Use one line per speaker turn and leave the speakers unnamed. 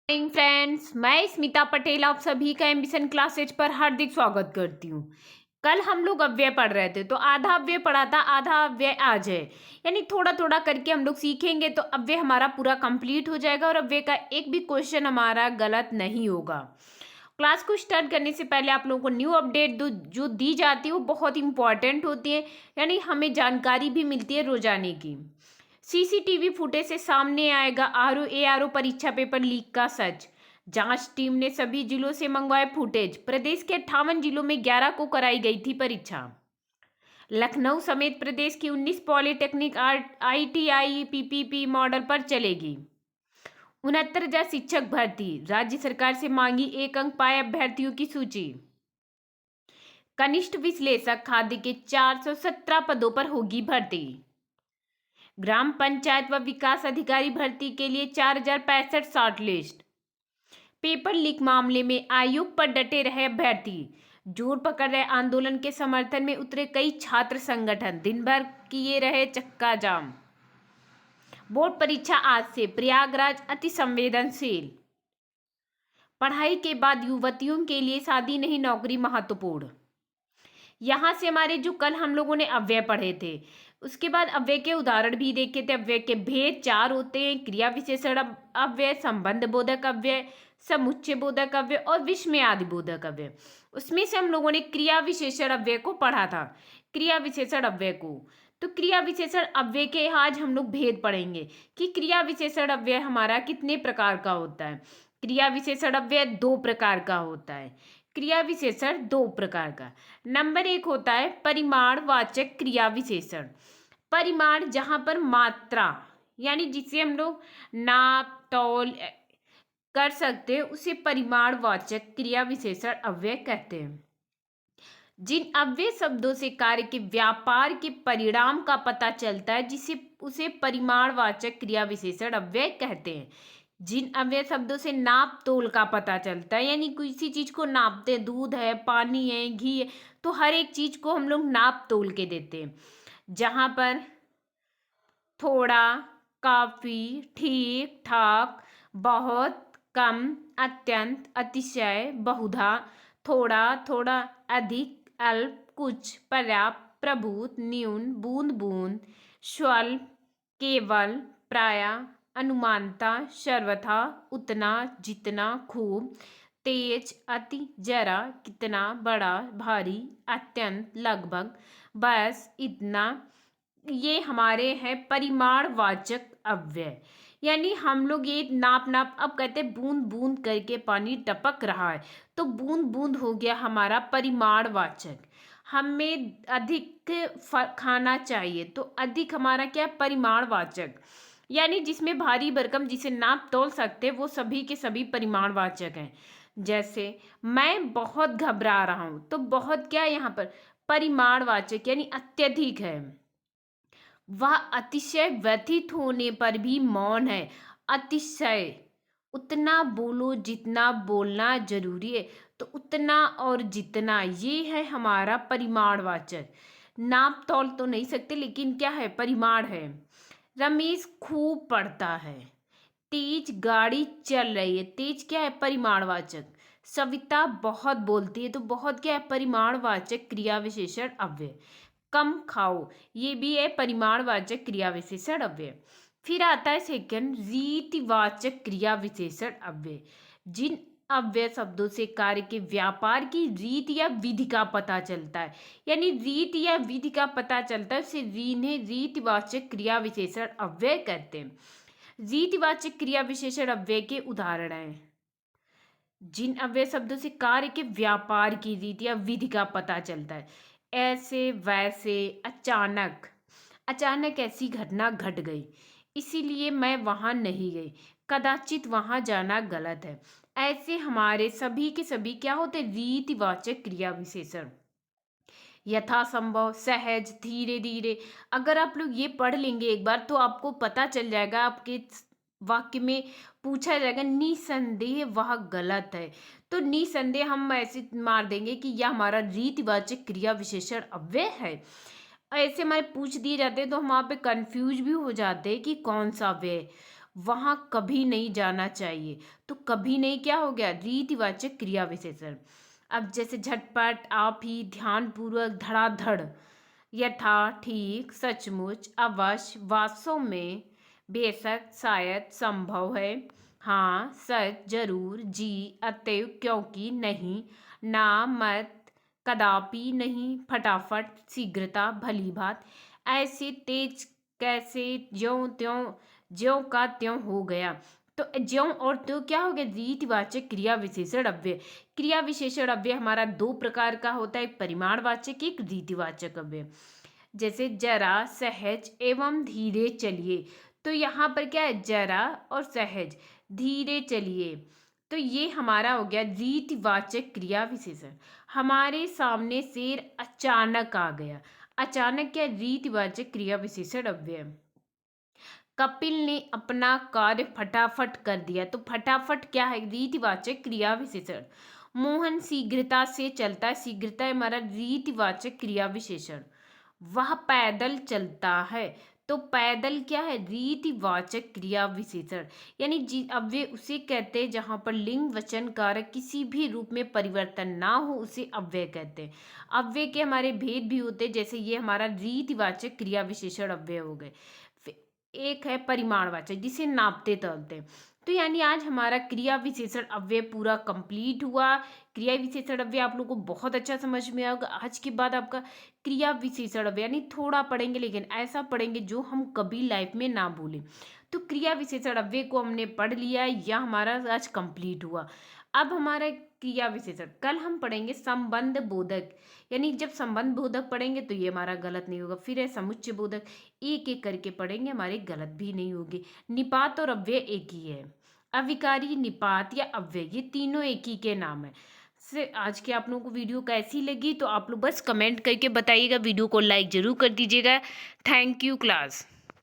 Morning friends, मैं स्मिता पटेल आप सभी का एम्बिशन क्लासेज पर हार्दिक स्वागत करती हूँ। कल हम लोग अव्यय पढ़ रहे थे तो आधा अव्यय पढ़ा था, आधा अव्यय आज है। यानी थोड़ा थोड़ा करके हम लोग सीखेंगे तो अव्यय हमारा पूरा कंप्लीट हो जाएगा और अव्यय का एक भी क्वेश्चन हमारा गलत नहीं होगा। क्लास को स्टार्ट करने से पहले आप लोगों को न्यू अपडेट जो दी जाती है वो बहुत इंपॉर्टेंट होती है, यानी हमें जानकारी भी मिलती है रोजाने की। सीसीटीवी फुटेज से सामने आएगा आरओ परीक्षा पेपर लीक का सच। जांच टीम ने सभी जिलों से मंगवाए फुटेज। प्रदेश के 58 जिलों में 11 को कराई गई थी परीक्षा। लखनऊ समेत प्रदेश की 19 पॉलिटेक्निक आईटीआई पीपीपी मॉडल पर चलेगी। 69,000 शिक्षक भर्ती, राज्य सरकार से मांगी 1 अंक पाए अभ्यर्थियों की सूची। कनिष्ठ विश्लेषक खाद्य के 417 पदों पर होगी भर्ती। ग्राम पंचायत व विकास अधिकारी भर्ती के लिए 4,065 शॉर्ट लिस्ट। पेपर लीक मामले में आयोग पर डटे रहे अभ्यर्थी। जोर पकड़ रहे आंदोलन के समर्थन में उतरे कई छात्र संगठन, दिन भर किए रहे चक्का जाम। बोर्ड परीक्षा आज से, प्रयागराज अति संवेदनशील। पढ़ाई के बाद युवतियों के लिए शादी नहीं नौकरी महत्वपूर्ण। यहाँ से हमारे जो कल हम लोगों ने अव्यय पढ़े थे, उसके बाद अव्यय के उदाहरण भी देखे थे। अव्यय के भेद 4 होते हैं: क्रिया विशेषण अव्यय, संबंध बोधक अव्यय, समुच्चय बोधक अव्यय और विस्मयादि बोधक अव्यय। उसमें से हम लोगों ने क्रिया विशेषण अव्यय को पढ़ा था। क्रिया विशेषण अव्यय को, तो क्रिया विशेषण अव्यय के आज हम लोग भेद पढ़ेंगे कि क्रिया विशेषण अव्यय हमारा कितने प्रकार का होता है। क्रिया विशेषण अव्यय 2 प्रकार का होता है। क्रिया विशेषण 2 प्रकार का। नंबर 1 होता है परिमाणवाचक क्रिया विशेषण। परिमाण जहाँ पर मात्रा, यानी जिसे हम लोग नाप तौल कर सकते हैं, उसे परिमाणवाचक क्रिया विशेषण अव्यय कहते हैं। जिन अव्यय शब्दों से कार्य के व्यापार के परिणाम का पता चलता है, जिसे उसे परिमाणवाचक क्रिया विशेषण अव्यय कहते हैं। जिन अव्यय शब्दों से नाप तोल का पता चलता है, यानी किसी चीज को नापते हैं, दूध है, पानी है, घी है, तो हर एक चीज को हम लोग नाप तोल के देते हैं। जहाँ पर थोड़ा, काफी, ठीक ठाक, बहुत, कम, अत्यंत, अतिशय, बहुधा, थोड़ा, थोड़ा अधिक, अल्प, कुछ, पर्याप्त, प्रभुत, न्यून, बूंद बूंद, स्वल्प, केवल, प्राय, अनुमानता, सर्वथा, उतना, जितना, खूब, तेज, अति, जरा, कितना, बड़ा, भारी, अत्यंत, लगभग, बस, इतना, ये हमारे हैं परिमाणवाचक अव्यय। यानी हम लोग ये नाप अब कहते हैं बूंद बूंद करके पानी टपक रहा है, तो बूंद बूंद हो गया हमारा परिमाणवाचक। हमें अधिक खाना चाहिए, तो अधिक हमारा क्या है, परिमाणवाचक। यानी जिसमें भारी भरकम जिसे नाप तोल सकते वो सभी के सभी परिमाणवाचक हैं। जैसे मैं बहुत घबरा रहा हूं, तो बहुत क्या है यहाँ पर, परिमाणवाचक, यानी अत्यधिक है। वह अतिशय व्यथित होने पर भी मौन है। अतिशय, उतना बोलो जितना बोलना जरूरी है, तो उतना और जितना, ये है हमारा परिमाणवाचक। नाप तौल तो नहीं सकते, लेकिन क्या है, परिमाण है। रमेश खूब पढ़ता है। तेज गाड़ी चल रही है, तेज क्या है, परिमाणवाचक। सविता बहुत बोलती है, तो बहुत क्या है, परिमाणवाचक क्रिया विशेषण अव्यय। कम खाओ, ये भी है परिमाणवाचक क्रिया विशेषण अव्यय। फिर आता है सेकंड, रीतिवाचक क्रिया विशेषण अव्यय। जिन अव्यय शब्दों से कार्य के व्यापार की रीत या विधि का पता चलता है, यानी रीत या विधि का पता चलता है, उसे रीतिवाचक क्रिया विशेषण अव्यय कहते हैं। रीतिवाचक क्रिया विशेषण अव्यय के उदाहरण हैं। जिन अव्यय शब्दों से कार्य के व्यापार की रीति या विधि का पता चलता है, ऐसे, वैसे, अचानक। अचानक ऐसी घटना घट गई, इसीलिए मैं वहां नहीं गई। कदाचित वहां जाना गलत है। ऐसे हमारे सभी के सभी क्या होते, रीतिवाचक क्रिया विशेषण। यथासंभव, सहज, धीरे धीरे। अगर आप लोग ये पढ़ लेंगे एक बार, तो आपको पता चल जाएगा, आपके वाक्य में पूछा जाएगा निसंदेह वह गलत है, तो निसंदेह हम ऐसे मार देंगे कि यह हमारा रीतिवाचक क्रिया विशेषण अव्यय है। ऐसे हमारे पूछ दिए जाते हैं तो हम वहाँ पे कंफ्यूज भी हो जाते हैं कि कौन सा अव्यय। वहाँ कभी नहीं जाना चाहिए। तो कभी नहीं क्या हो गया, रीतिवाचक क्रिया विशेषण। अब जैसे झटपट, आप ही, ध्यानपूर्वक, धड़ाधड़, यथा, ठीक, सचमुच, अवश्य, वास्तव में, बेशक, शायद, संभव है, हाँ, सच, जरूर, जी, अतएव, क्योंकि, नहीं, ना, मत, कदापि नहीं, फटाफट, शीघ्रता, भली भांत, ऐसे, तेज, कैसे, ज्यों त्यों, ज्यों का त्यों हो गया। तो ज्यों और त्यों क्या हो गया, रीतिवाचक क्रिया विशेषण अव्यय। क्रिया विशेषण अव्यय हमारा दो प्रकार का होता है, एक परिमाणवाचक, एक रीतिवाचक अव्यय। जैसे जरा, सहज एवं धीरे चलिए। तो यहाँ पर क्या है, जरा और सहज, धीरे चलिए। तो ये हमारा हो गया रीतिवाचक क्रिया विशेषण। हमारे सामने शेर अचानक आ गया। अचानक क्या, रीतिवाचक क्रिया विशेषण अव्यय। कपिल ने अपना कार्य फटाफट कर दिया। तो फटाफट क्या है, रीतिवाचक क्रिया विशेषण। मोहन शीघ्रता से चलता है। शीघ्रता है हमारा रीतिवाचक क्रिया विशेषण। वह पैदल चलता है। तो पैदल क्या है, रीतिवाचक क्रिया विशेषण। यानी जी अव्यय उसे कहते हैं जहां पर लिंग वचन कारक किसी भी रूप में परिवर्तन ना हो, उसे अव्यय कहते हैं। अव्यय के हमारे भेद भी होते हैं, जैसे ये हमारा रीतिवाचक क्रिया विशेषण अव्यय हो गए। एक है परिमाणवाचक, जिसे नापते तौलते हैं। तो यानी आज हमारा क्रिया विशेषण अव्यय पूरा कंप्लीट हुआ। क्रिया विशेषण अव्यय आप लोगों को बहुत अच्छा समझ में आएगा। आज के बाद आपका क्रिया विशेषण अव्यय यानी थोड़ा पढ़ेंगे, लेकिन ऐसा पढ़ेंगे जो हम कभी लाइफ में ना भूलें। तो क्रिया विशेषण अव्यय को हमने पढ़ लिया, यह हमारा आज कंप्लीट हुआ। अब हमारा क्रिया विशेषण कल हम पढ़ेंगे संबंध बोधक। यानी जब संबंध बोधक पढ़ेंगे तो ये हमारा गलत नहीं होगा। फिर है समुच्चय बोधक, एक एक करके पढ़ेंगे, हमारे गलत भी नहीं होगी। निपात और अव्यय एक ही है। अविकारी, निपात या अव्यय, ये तीनों एक ही के नाम है। से आज के आप लोगों को वीडियो कैसी लगी तो आप लोग बस कमेंट करके बताइएगा। वीडियो को लाइक जरूर कर दीजिएगा। Thank you class.